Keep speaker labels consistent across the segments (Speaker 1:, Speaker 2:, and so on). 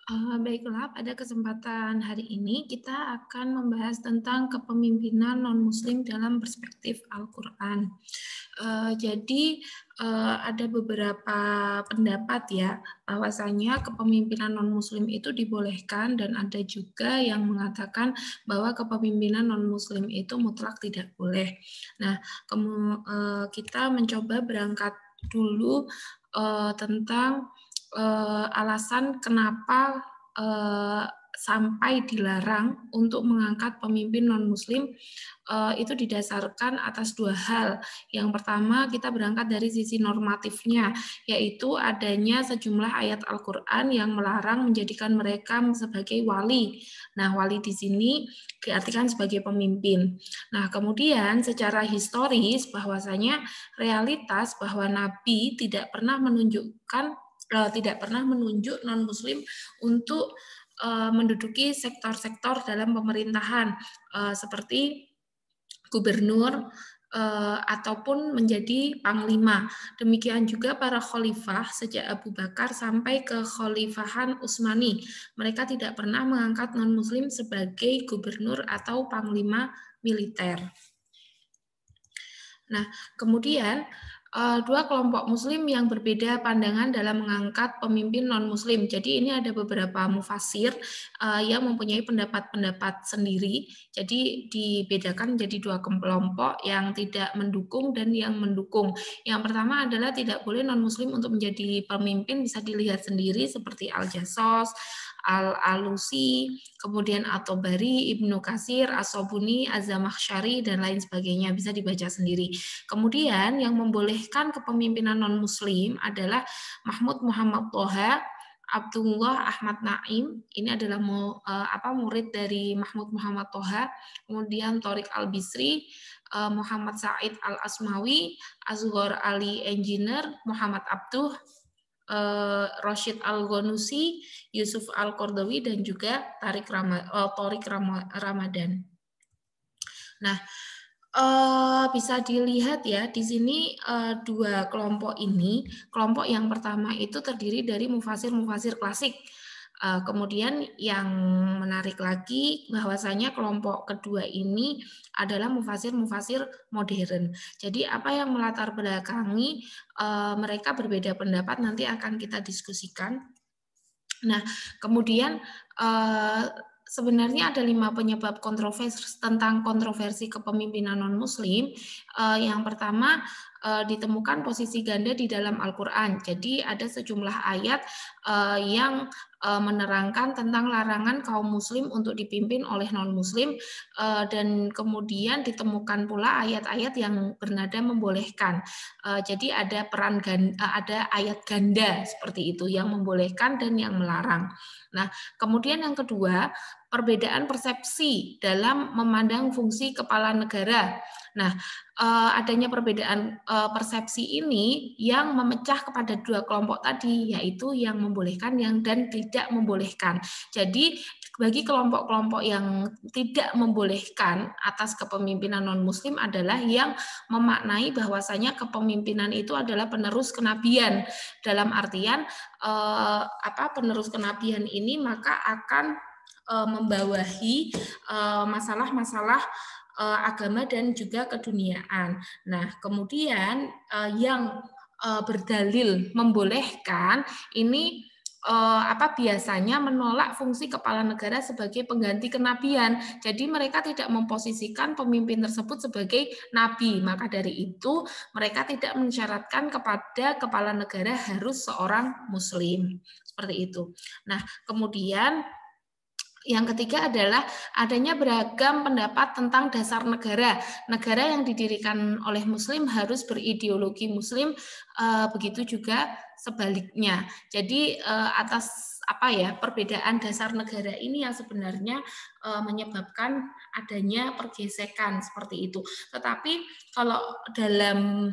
Speaker 1: Baiklah, pada kesempatan hari ini kita akan membahas tentang kepemimpinan non-Muslim dalam perspektif Al-Quran. Jadi ada beberapa pendapat ya, bahwasanya kepemimpinan non-Muslim itu dibolehkan dan ada juga yang mengatakan bahwa kepemimpinan non-Muslim itu mutlak tidak boleh. Nah, kita mencoba berangkat dulu tentang alasan kenapa sampai dilarang untuk mengangkat pemimpin non-Muslim itu didasarkan atas dua hal. Yang pertama, kita berangkat dari sisi normatifnya, yaitu adanya sejumlah ayat Al-Quran yang melarang menjadikan mereka sebagai wali. Nah, wali di sini diartikan sebagai pemimpin. Nah, kemudian secara historis bahwasanya realitas bahwa Nabi tidak pernah menunjuk non-Muslim untuk menduduki sektor-sektor dalam pemerintahan seperti gubernur ataupun menjadi panglima. Demikian juga para khalifah sejak Abu Bakar sampai ke Khalifahan Utsmani. Mereka tidak pernah mengangkat non-Muslim sebagai gubernur atau panglima militer. Nah, kemudian dua kelompok Muslim yang berbeda pandangan dalam mengangkat pemimpin non-Muslim. Jadi ini ada beberapa mufasir yang mempunyai pendapat-pendapat sendiri. Jadi dibedakan menjadi dua kelompok yang tidak mendukung dan yang mendukung. Yang pertama adalah tidak boleh non-Muslim untuk menjadi pemimpin, bisa dilihat sendiri seperti Al-Jassos, Al-Alusi, kemudian At-Tabari, Ibnu Katsir, As-Sabuni, Az-Zamakhsyari, dan lain sebagainya, bisa dibaca sendiri. Kemudian yang membolehkan kepemimpinan non-Muslim adalah Mahmud Muhammad Thaha, Abdullah Ahmad Naim, ini adalah murid dari Mahmud Muhammad Thaha, kemudian Thariq Al-Bisri, Muhammad Said Al-Asmawi, Azhar Ali Engineer, Muhammad Abduh, Rashid Al-Ghanusi, Yusuf Al-Qardawi, dan juga Thariq Ramadan. Nah, bisa dilihat ya di sini dua kelompok ini. Kelompok yang pertama itu terdiri dari mufasir-mufasir klasik. Kemudian yang menarik lagi bahwasanya kelompok kedua ini adalah mufasir-mufasir modern. Jadi apa yang melatar belakangi mereka berbeda pendapat nanti akan kita diskusikan. Nah, kemudian sebenarnya ada 5 penyebab tentang kontroversi kepemimpinan non-Muslim. Yang pertama, ditemukan posisi ganda di dalam Al-Quran. Jadi ada sejumlah ayat yang menerangkan tentang larangan kaum muslim untuk dipimpin oleh non-muslim, dan kemudian ditemukan pula ayat-ayat yang bernada membolehkan. Jadi ada ada ayat ganda seperti itu yang membolehkan dan yang melarang. Nah, kemudian yang kedua, perbedaan persepsi dalam memandang fungsi kepala negara. Nah, adanya perbedaan persepsi ini yang memecah kepada dua kelompok tadi, yaitu yang membolehkan dan tidak membolehkan. Jadi bagi kelompok-kelompok yang tidak membolehkan atas kepemimpinan non-Muslim adalah yang memaknai bahwasanya kepemimpinan itu adalah penerus kenabian. Dalam artian penerus kenabian ini maka akan membawahi masalah-masalah agama dan juga keduniaan. Nah, kemudian yang berdalil membolehkan ini biasanya menolak fungsi kepala negara sebagai pengganti kenabian. Jadi mereka tidak memposisikan pemimpin tersebut sebagai nabi. Maka dari itu mereka tidak mensyaratkan kepada kepala negara harus seorang muslim. Seperti itu. Nah, kemudian yang ketiga adalah adanya beragam pendapat tentang dasar negara. Negara yang didirikan oleh Muslim harus berideologi Muslim, begitu juga sebaliknya. Jadi atas perbedaan dasar negara ini yang sebenarnya menyebabkan adanya pergesekan seperti itu. Tetapi kalau dalam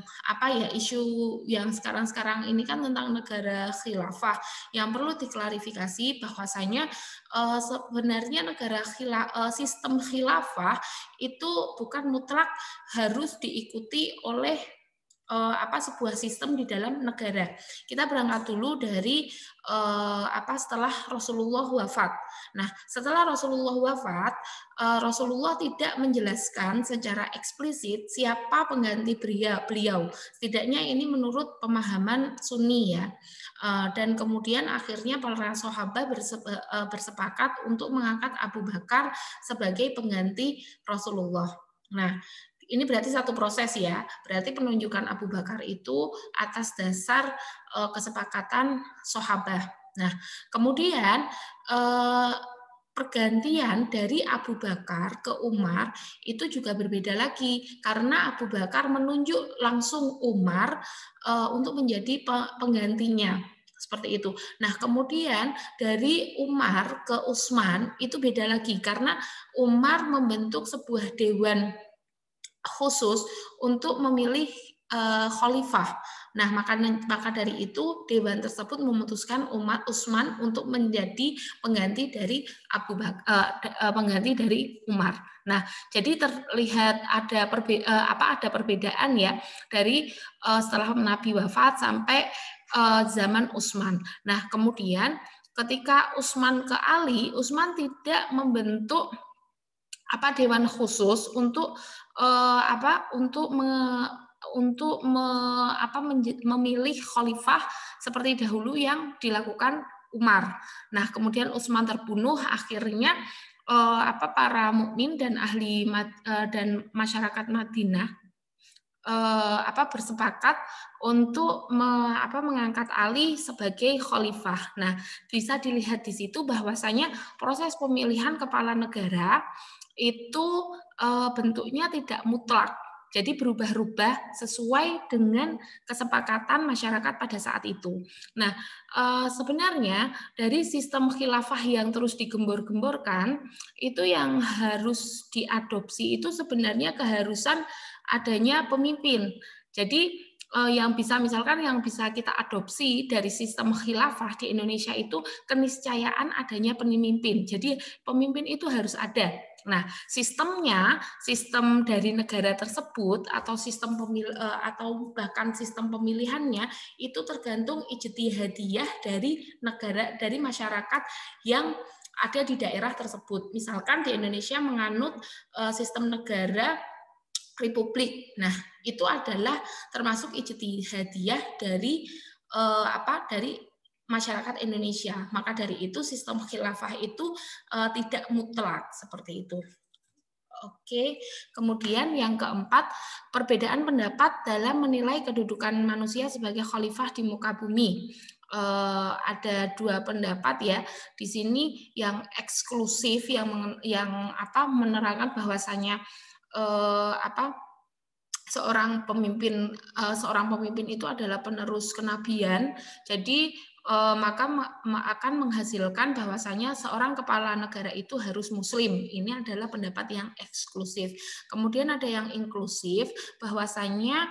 Speaker 1: isu yang sekarang ini kan tentang negara khilafah, yang perlu diklarifikasi bahwasanya sebenarnya sistem khilafah itu bukan mutlak harus diikuti oleh sebuah sistem di dalam negara. Kita berangkat dulu dari setelah Rasulullah wafat. Nah, setelah Rasulullah wafat, Rasulullah tidak menjelaskan secara eksplisit siapa pengganti beliau. Setidaknya ini menurut pemahaman Sunni ya. Dan kemudian akhirnya para sahabat bersepakat untuk mengangkat Abu Bakar sebagai pengganti Rasulullah. Nah, ini berarti satu proses ya. Berarti penunjukan Abu Bakar itu atas dasar kesepakatan sahabat. Nah, kemudian pergantian dari Abu Bakar ke Umar itu juga berbeda lagi karena Abu Bakar menunjuk langsung Umar untuk menjadi penggantinya. Seperti itu. Nah, kemudian dari Umar ke Utsman itu beda lagi karena Umar membentuk sebuah dewan khusus untuk memilih khalifah. Nah, maka dari itu dewan tersebut memutuskan Utsman untuk menjadi pengganti dari pengganti dari Umar. Nah, jadi terlihat ada perbedaan ya dari setelah Nabi wafat sampai zaman Utsman. Nah, kemudian ketika Utsman ke Ali, Utsman tidak membentuk dewan khusus untuk memilih khalifah seperti dahulu yang dilakukan Umar. Nah, kemudian Utsman terbunuh, akhirnya para mukmin dan dan masyarakat Madinah bersepakat untuk mengangkat Ali sebagai khalifah. Nah, bisa dilihat di situ bahwasanya proses pemilihan kepala negara itu bentuknya tidak mutlak. Jadi berubah-ubah sesuai dengan kesepakatan masyarakat pada saat itu. Nah, sebenarnya dari sistem khilafah yang terus digembor-gemborkan, itu yang harus diadopsi itu sebenarnya keharusan adanya pemimpin. Jadi yang bisa kita adopsi dari sistem khilafah di Indonesia itu keniscayaan adanya pemimpin. Jadi pemimpin itu harus ada. Nah, sistem dari negara tersebut atau atau bahkan sistem pemilihannya itu tergantung ijtihadiyah dari masyarakat yang ada di daerah tersebut. Misalkan di Indonesia menganut sistem negara republik. Nah, itu adalah termasuk ijtihadiyah dari masyarakat Indonesia. Maka dari itu sistem khilafah itu tidak mutlak seperti itu. Oke, kemudian yang keempat, perbedaan pendapat dalam menilai kedudukan manusia sebagai khalifah di muka bumi. Ada dua pendapat ya di sini, yang eksklusif yang menerangkan bahwasanya seorang pemimpin itu adalah penerus kenabian. Jadi maka akan menghasilkan bahwasanya seorang kepala negara itu harus muslim. Ini adalah pendapat yang eksklusif. Kemudian ada yang inklusif, bahwasanya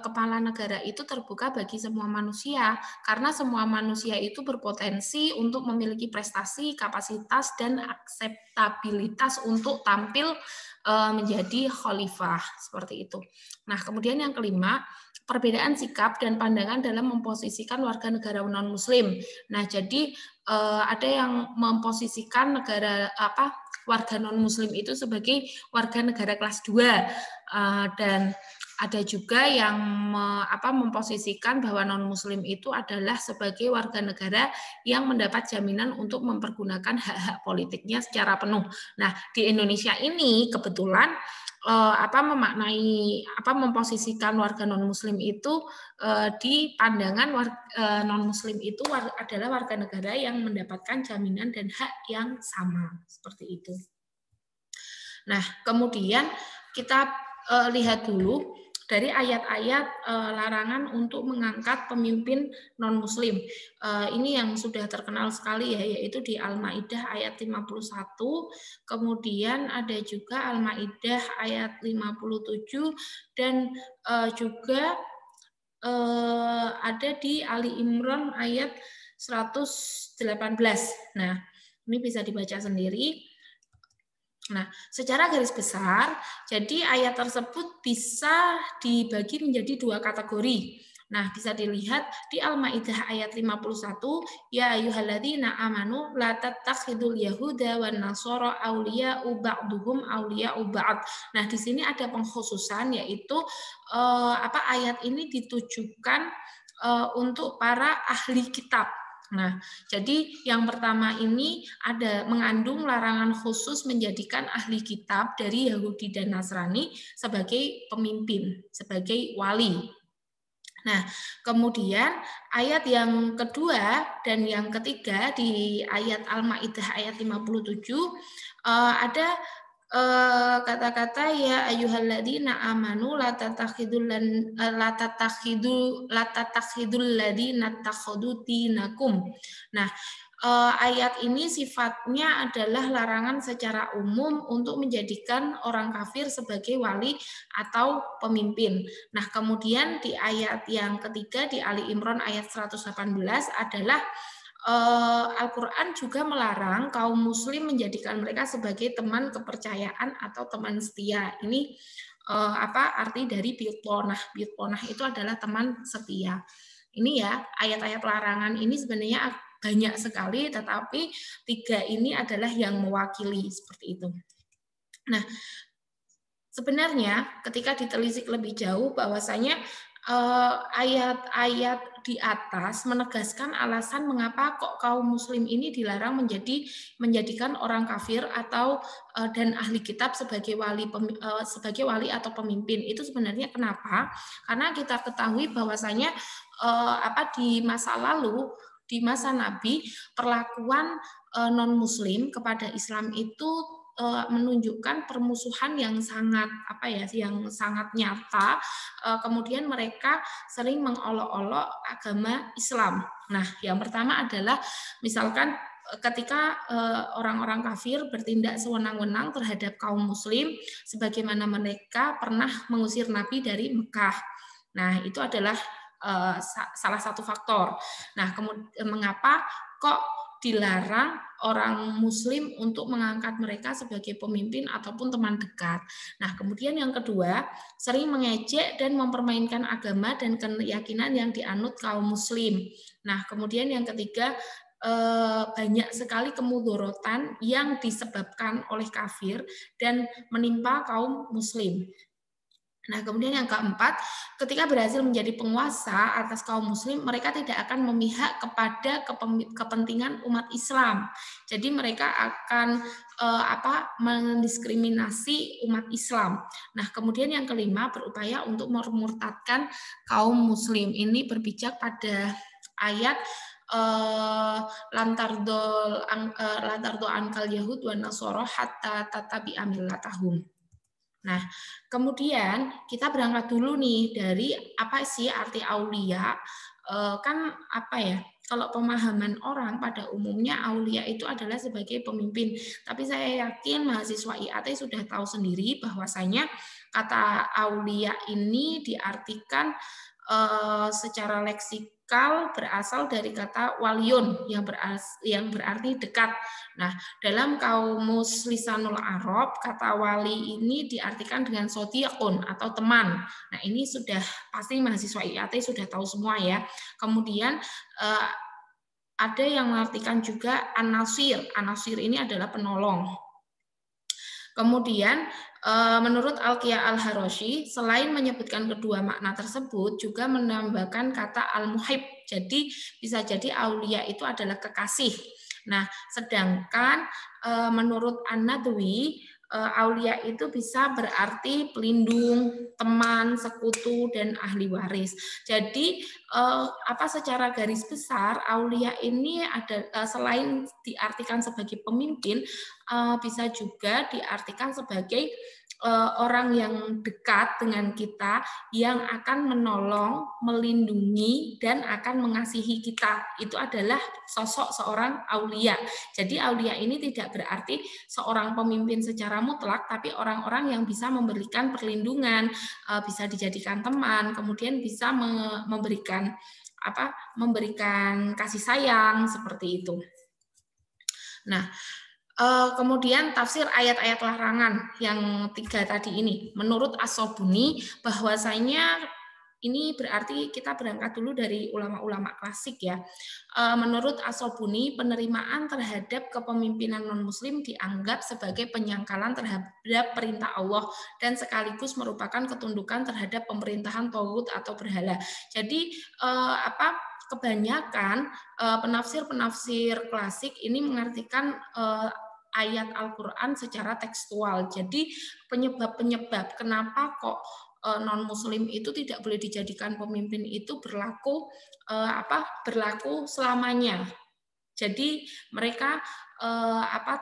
Speaker 1: kepala negara itu terbuka bagi semua manusia, karena semua manusia itu berpotensi untuk memiliki prestasi, kapasitas, dan akseptabilitas untuk tampil menjadi khalifah, seperti itu. Nah, kemudian yang kelima, perbedaan sikap dan pandangan dalam memposisikan warga negara non-muslim. Nah, jadi ada yang memposisikan warga non-muslim itu sebagai warga negara kelas 2, dan ada juga yang memposisikan bahwa non-muslim itu adalah sebagai warga negara yang mendapat jaminan untuk mempergunakan hak-hak politiknya secara penuh. Nah, di Indonesia ini kebetulan memposisikan warga non-muslim itu di pandangan non-muslim itu adalah warga negara yang mendapatkan jaminan dan hak yang sama, seperti itu. Nah, kemudian kita lihat dulu dari ayat-ayat larangan untuk mengangkat pemimpin non-muslim. Ini yang sudah terkenal sekali ya, yaitu di Al-Maidah ayat 51, kemudian ada juga Al-Maidah ayat 57, dan juga ada di Ali Imran ayat 118. Nah, ini bisa dibaca sendiri. Nah, secara garis besar, jadi ayat tersebut bisa dibagi menjadi dua kategori. Nah, bisa dilihat di Al-Maidah ayat 51, ya ayyuhalladzina amanu la tattakhidul yahuda wan nasara awliya'u ba'duhum awliya'u ba'd. Nah, di sini ada pengkhususan yaitu ayat ini ditujukan untuk para ahli kitab. Nah, jadi yang pertama ini ada mengandung larangan khusus menjadikan ahli kitab dari Yahudi dan Nasrani sebagai pemimpin, sebagai wali. Nah, kemudian ayat yang kedua dan yang ketiga di ayat Al-Maidah ayat 57 ada kata-kata ya ayyuhalladzina amanu la tatakhidul ladina takhudhu dinakum. Nah, ayat ini sifatnya adalah larangan secara umum untuk menjadikan orang kafir sebagai wali atau pemimpin. Nah, kemudian di ayat yang ketiga di Ali Imran ayat 118 adalah Al-Quran juga melarang kaum muslim menjadikan mereka sebagai teman kepercayaan atau teman setia. Ini arti dari bitonah. Bitonah itu adalah teman setia. Ini ya, ayat-ayat larangan ini sebenarnya banyak sekali, tetapi tiga ini adalah yang mewakili seperti itu. Nah, sebenarnya ketika ditelisik lebih jauh bahwasanya ayat-ayat di atas menegaskan alasan mengapa kok kaum muslim ini dilarang menjadikan orang kafir atau dan ahli kitab sebagai wali atau pemimpin. Itu sebenarnya kenapa? Karena kita ketahui bahwasanya di masa lalu, di masa Nabi, perlakuan non muslim kepada Islam itu menunjukkan permusuhan yang sangat yang sangat nyata. Kemudian mereka sering mengolok-olok agama Islam. Nah, yang pertama adalah misalkan ketika orang-orang kafir bertindak sewenang-wenang terhadap kaum muslim sebagaimana mereka pernah mengusir Nabi dari Mekah. Nah, itu adalah salah satu faktor. Nah, kemudian mengapa kok dilarang orang muslim untuk mengangkat mereka sebagai pemimpin ataupun teman dekat. Nah, kemudian yang kedua, sering mengejek dan mempermainkan agama dan keyakinan yang dianut kaum muslim. Nah, kemudian yang ketiga, banyak sekali kemudorotan yang disebabkan oleh kafir dan menimpa kaum muslim. Nah, kemudian yang keempat, ketika berhasil menjadi penguasa atas kaum muslim, mereka tidak akan memihak kepada kepentingan umat Islam. Jadi mereka akan mendiskriminasi umat Islam. Nah, kemudian yang kelima, berupaya untuk memurtadkan kaum muslim. Ini berpijak pada ayat lantardo ankal yahud wa nasoro hatta tatabi'a millatahum. Nah, kemudian kita berangkat dulu nih dari apa sih arti aulia? Kalau pemahaman orang pada umumnya aulia itu adalah sebagai pemimpin. Tapi saya yakin mahasiswa IAT sudah tahu sendiri bahwasanya kata aulia ini diartikan secara leksikal berasal dari kata waliyun yang berarti dekat. Nah, dalam kamus Lisanul Arab, kata wali ini diartikan dengan sodiqun atau teman. Nah, ini sudah pasti mahasiswa IAT sudah tahu semua ya. Kemudian ada yang mengartikan juga an-nasir. An-nasir ini adalah penolong. Kemudian menurut Al-Qiyah Al-Haroshi, selain menyebutkan kedua makna tersebut, juga menambahkan kata al-muhib. Jadi bisa jadi aulia itu adalah kekasih. Nah, sedangkan menurut An-Nadwi, aulia itu bisa berarti pelindung, teman, sekutu, dan ahli waris. Jadi secara garis besar aulia ini ada selain diartikan sebagai pemimpin, bisa juga diartikan sebagai orang yang dekat dengan kita yang akan menolong, melindungi, dan akan mengasihi kita. Itu adalah sosok seorang aulia. Jadi aulia ini tidak berarti seorang pemimpin secara mutlak, tapi orang-orang yang bisa memberikan perlindungan, bisa dijadikan teman, kemudian bisa memberikan kasih sayang seperti itu. Nah, Kemudian tafsir ayat-ayat larangan yang 3 tadi ini. Menurut As-Sobuni bahwasanya ini berarti kita berangkat dulu dari ulama-ulama klasik ya. Menurut As-Sobuni penerimaan terhadap kepemimpinan non-muslim dianggap sebagai penyangkalan terhadap perintah Allah dan sekaligus merupakan ketundukan terhadap pemerintahan tauhid atau berhala. Jadi kebanyakan penafsir-penafsir klasik ini mengartikan ayat Al-Quran secara tekstual. Jadi penyebab-penyebab kenapa kok non-muslim itu tidak boleh dijadikan pemimpin itu berlaku selamanya. Jadi mereka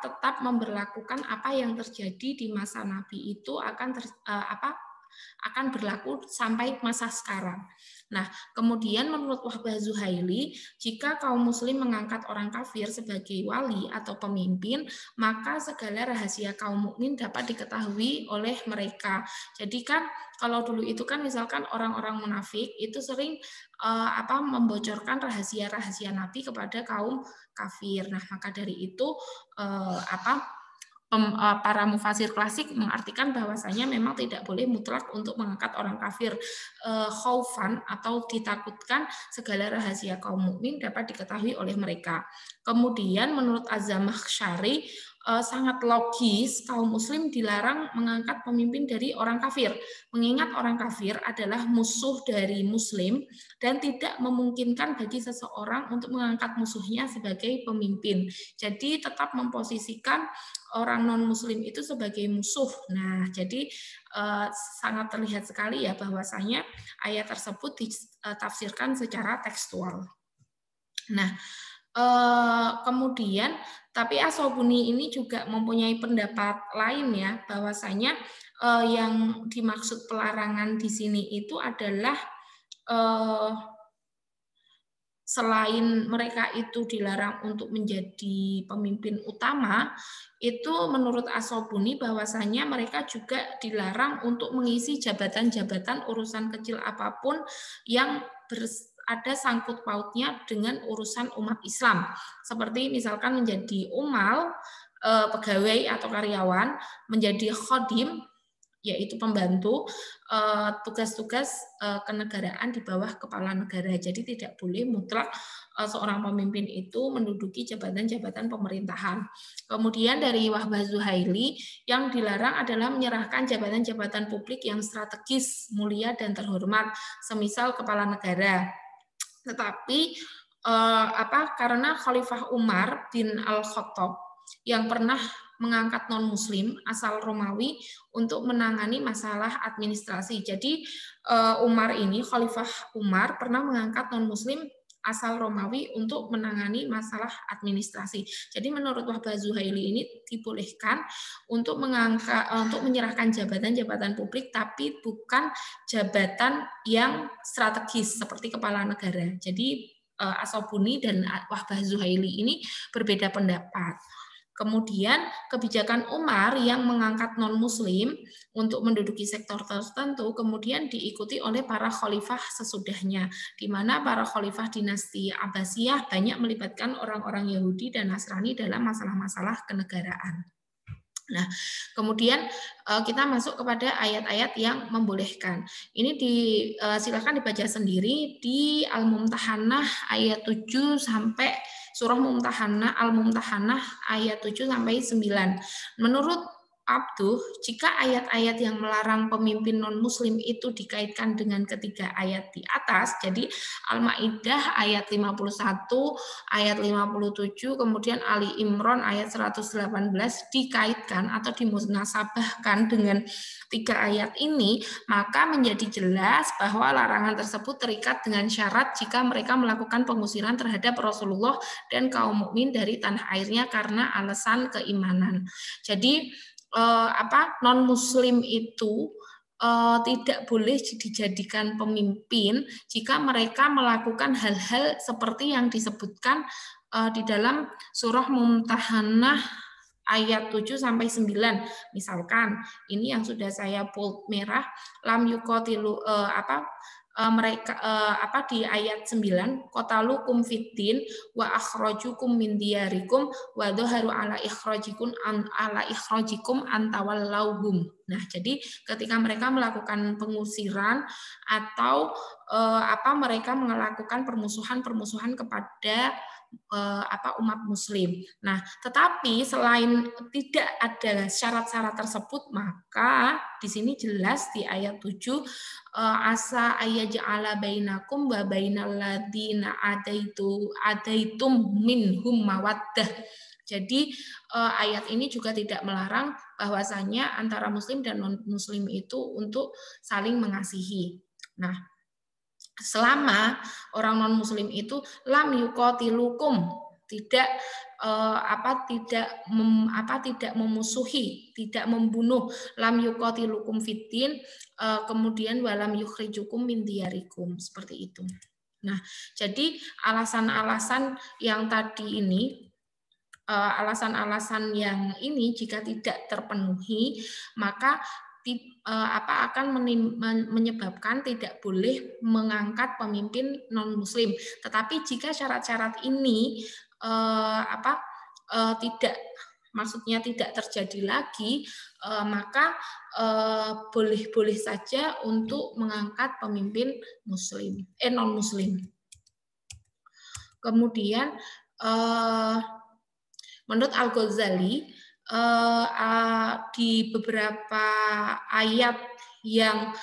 Speaker 1: tetap memberlakukan apa yang terjadi di masa Nabi itu akan berlaku sampai masa sekarang. Nah, kemudian menurut Wahbah Zuhaili, jika kaum muslim mengangkat orang kafir sebagai wali atau pemimpin, maka segala rahasia kaum mukmin dapat diketahui oleh mereka. Jadi kan kalau dulu itu kan misalkan orang-orang munafik itu sering membocorkan rahasia-rahasia Nabi kepada kaum kafir. Nah, maka dari itu para mufasir klasik mengartikan bahwasanya memang tidak boleh mutlak untuk mengangkat orang kafir khaufan atau ditakutkan segala rahasia kaum mukmin dapat diketahui oleh mereka. Kemudian menurut Az-Zamakhsyari sangat logis kaum muslim dilarang mengangkat pemimpin dari orang kafir, mengingat orang kafir adalah musuh dari muslim dan tidak memungkinkan bagi seseorang untuk mengangkat musuhnya sebagai pemimpin. Jadi tetap memposisikan orang non-muslim itu sebagai musuh. Nah, jadi sangat terlihat sekali ya bahwasanya ayat tersebut ditafsirkan secara tekstual. Nah, kemudian tapi As-Sobuni ini juga mempunyai pendapat lain ya, bahwasanya yang dimaksud pelarangan di sini itu adalah selain mereka itu dilarang untuk menjadi pemimpin utama, itu menurut As-Sobuni bahwasanya mereka juga dilarang untuk mengisi jabatan-jabatan urusan kecil apapun yang ada sangkut pautnya dengan urusan umat Islam. Seperti misalkan menjadi umal, pegawai atau karyawan, menjadi khodim, yaitu pembantu, tugas-tugas kenegaraan di bawah kepala negara. Jadi tidak boleh mutlak seorang pemimpin itu menduduki jabatan-jabatan pemerintahan. Kemudian dari Wahbah Zuhaili, yang dilarang adalah menyerahkan jabatan-jabatan publik yang strategis, mulia, dan terhormat, semisal kepala negara. Tetapi karena Khalifah Umar bin Al-Khattab yang pernah mengangkat non-muslim asal Romawi untuk menangani masalah administrasi. Jadi Khalifah Umar pernah mengangkat non-muslim asal Romawi untuk menangani masalah administrasi. Jadi menurut Wahbah Zuhaili ini dibolehkan untuk menyerahkan jabatan-jabatan publik, tapi bukan jabatan yang strategis seperti kepala negara. Jadi As-Sobuni dan Wahbah Zuhaili ini berbeda pendapat. Kemudian kebijakan Umar yang mengangkat non-muslim untuk menduduki sektor tertentu kemudian diikuti oleh para khalifah sesudahnya, di mana para khalifah dinasti Abbasiyah banyak melibatkan orang-orang Yahudi dan Nasrani dalam masalah-masalah kenegaraan. Nah, kemudian kita masuk kepada ayat-ayat yang membolehkan. Ini silakan dibaca sendiri di Al-Mumtahanah ayat 7 sampai surah Mumtahanah Al-Mumtahanah ayat 7 sampai 9. Menurut Abduh, jika ayat-ayat yang melarang pemimpin non-muslim itu dikaitkan dengan ketiga ayat di atas, jadi Al-Maidah ayat 51, ayat 57, kemudian Ali Imran ayat 118 dikaitkan atau dimunasabahkan dengan tiga ayat ini, maka menjadi jelas bahwa larangan tersebut terikat dengan syarat jika mereka melakukan pengusiran terhadap Rasulullah dan kaum mukmin dari tanah airnya karena alasan keimanan. Jadi non-muslim itu tidak boleh dijadikan pemimpin jika mereka melakukan hal-hal seperti yang disebutkan di dalam surah Mumtahanah ayat 7 sampai 9. Misalkan ini yang sudah saya bold merah, lam yuqatilu mereka di ayat 9 qatalukum fiddin wa akhrajukum min diyarikum wa dhaharu ala ikhrajikum antawallauhum. Nah, jadi ketika mereka melakukan pengusiran atau mereka melakukan permusuhan kepada umat muslim. Nah, tetapi selain tidak ada syarat-syarat tersebut, maka di sini jelas di ayat 7 asa ayyaj'ala bainakum wa bainal ladina adaitum minhum mawaddah. Jadi ayat ini juga tidak melarang bahwasanya antara muslim dan non muslim itu untuk saling mengasihi. Nah, selama orang non muslim itu lam yuqatilukum, tidak tidak memusuhi, tidak membunuh, lam yuqatilukum fiddin, kemudian walam yukhrijukum min diyarikum, seperti itu. Nah, jadi alasan-alasan yang tadi ini, alasan-alasan yang ini jika tidak terpenuhi, maka akan menyebabkan tidak boleh mengangkat pemimpin non muslim. Tetapi jika syarat-syarat ini tidak terjadi lagi, maka boleh-boleh saja untuk mengangkat pemimpin non muslim. Kemudian menurut Al-Ghazali, di beberapa ayat yang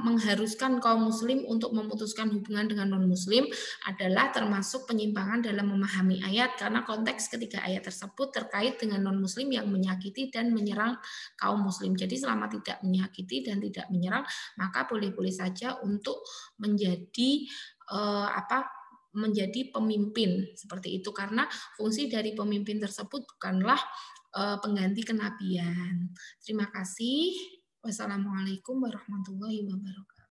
Speaker 1: mengharuskan kaum muslim untuk memutuskan hubungan dengan non muslim adalah termasuk penyimpangan dalam memahami ayat, karena konteks ketiga ayat tersebut terkait dengan non muslim yang menyakiti dan menyerang kaum muslim. Jadi selama tidak menyakiti dan tidak menyerang, maka boleh-boleh saja untuk menjadi pemimpin seperti itu, karena fungsi dari pemimpin tersebut bukanlah pengganti kenabian. Terima kasih. Wassalamualaikum warahmatullahi wabarakatuh.